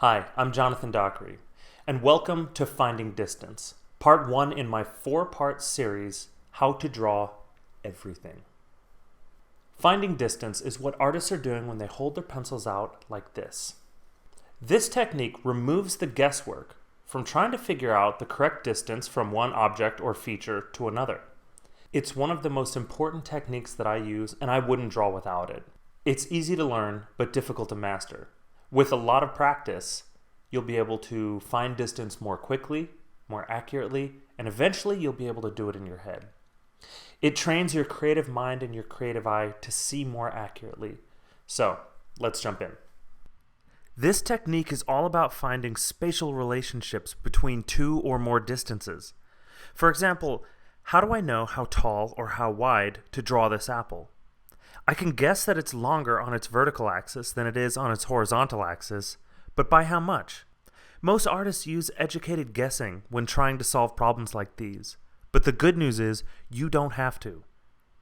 Hi, I'm Jonathan Dockery, and welcome to Finding Distance, part 1 in my 4-part series, How to Draw Everything. Finding distance is what artists are doing when they hold their pencils out like this. This technique removes the guesswork from trying to figure out the correct distance from one object or feature to another. It's one of the most important techniques that I use, and I wouldn't draw without it. It's easy to learn, but difficult to master. With a lot of practice, you'll be able to find distance more quickly, more accurately, and eventually you'll be able to do it in your head. It trains your creative mind and your creative eye to see more accurately. So, let's jump in. This technique is all about finding spatial relationships between two or more distances. For example, how do I know how tall or how wide to draw this apple? I can guess that it's longer on its vertical axis than it is on its horizontal axis, but by how much? Most artists use educated guessing when trying to solve problems like these, but the good news is you don't have to.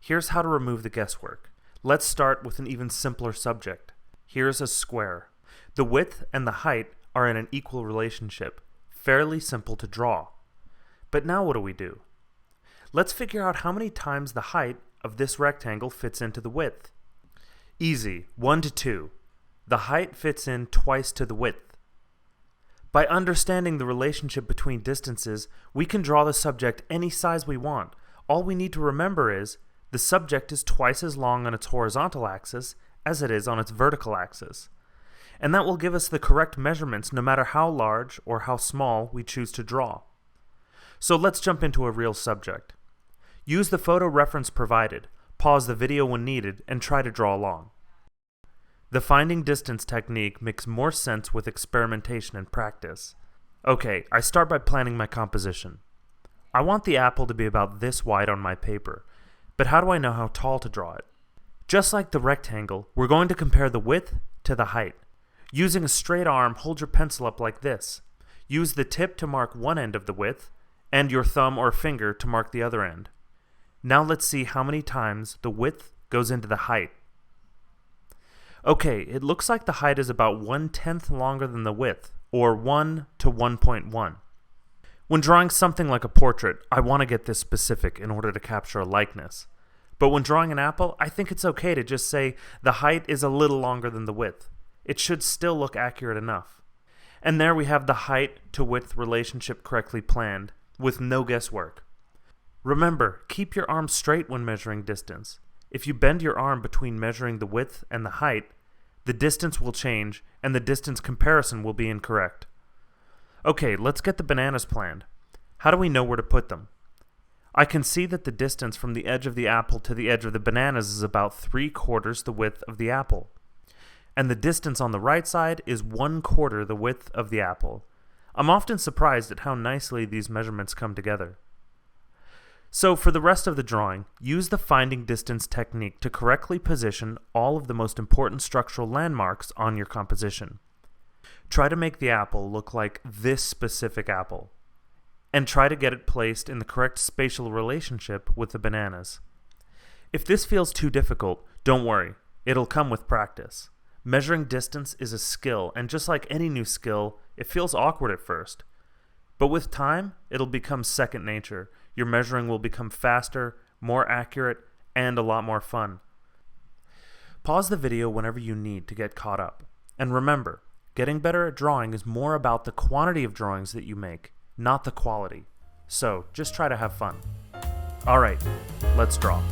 Here's how to remove the guesswork. Let's start with an even simpler subject. Here's a square. The width and the height are in an equal relationship, fairly simple to draw. But now what do? Let's figure out how many times the height of this rectangle fits into the width. Easy, 1 to 2. The height fits in twice to the width. By understanding the relationship between distances, we can draw the subject any size we want. All we need to remember is the subject is twice as long on its horizontal axis as it is on its vertical axis. And that will give us the correct measurements no matter how large or how small we choose to draw. So let's jump into a real subject. Use the photo reference provided, pause the video when needed, and try to draw along. The finding distance technique makes more sense with experimentation and practice. Okay, I start by planning my composition. I want the apple to be about this wide on my paper, but how do I know how tall to draw it? Just like the rectangle, we're going to compare the width to the height. Using a straight arm, hold your pencil up like this. Use the tip to mark one end of the width, and your thumb or finger to mark the other end. Now let's see how many times the width goes into the height. Okay, it looks like the height is about 1/10 longer than the width, or 1 to 1.1. When drawing something like a portrait, I want to get this specific in order to capture a likeness. But when drawing an apple, I think it's okay to just say the height is a little longer than the width. It should still look accurate enough. And there we have the height to width relationship correctly planned, with no guesswork. Remember, keep your arm straight when measuring distance. If you bend your arm between measuring the width and the height, the distance will change and the distance comparison will be incorrect. Okay, let's get the bananas planned. How do we know where to put them? I can see that the distance from the edge of the apple to the edge of the bananas is about 3/4 the width of the apple. And the distance on the right side is 1/4 the width of the apple. I'm often surprised at how nicely these measurements come together. So for the rest of the drawing, use the finding distance technique to correctly position all of the most important structural landmarks on your composition. Try to make the apple look like this specific apple, and try to get it placed in the correct spatial relationship with the bananas. If this feels too difficult, don't worry, it'll come with practice. Measuring distance is a skill, and just like any new skill, it feels awkward at first. But with time, it'll become second nature. Your measuring will become faster, more accurate, and a lot more fun. Pause the video whenever you need to get caught up. And remember, getting better at drawing is more about the quantity of drawings that you make, not the quality. So just try to have fun. Alright, let's draw.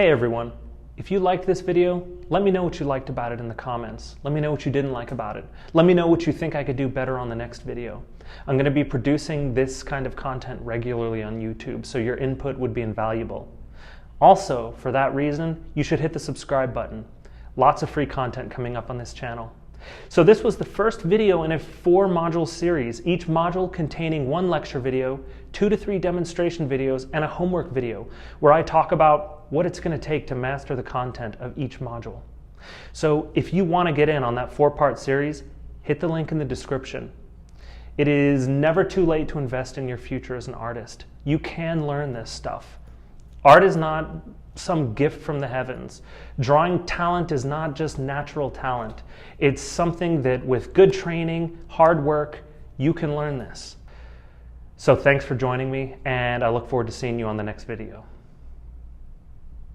Hey everyone, if you liked this video, let me know what you liked about it in the comments. Let me know what you didn't like about it. Let me know what you think I could do better on the next video. I'm going to be producing this kind of content regularly on YouTube, so your input would be invaluable. Also, for that reason, you should hit the subscribe button. Lots of free content coming up on this channel. So this was the first video in a 4-module series, each module containing 1 lecture video, 2 to 3 demonstration videos, and a homework video where I talk about what it's going to take to master the content of each module. So if you want to get in on that 4-part series, hit the link in the description. It is never too late to invest in your future as an artist. You can learn this stuff. Art is not some gift from the heavens. Drawing talent is not just natural talent. It's something that with good training, hard work, you can learn this. So thanks for joining me, and I look forward to seeing you on the next video.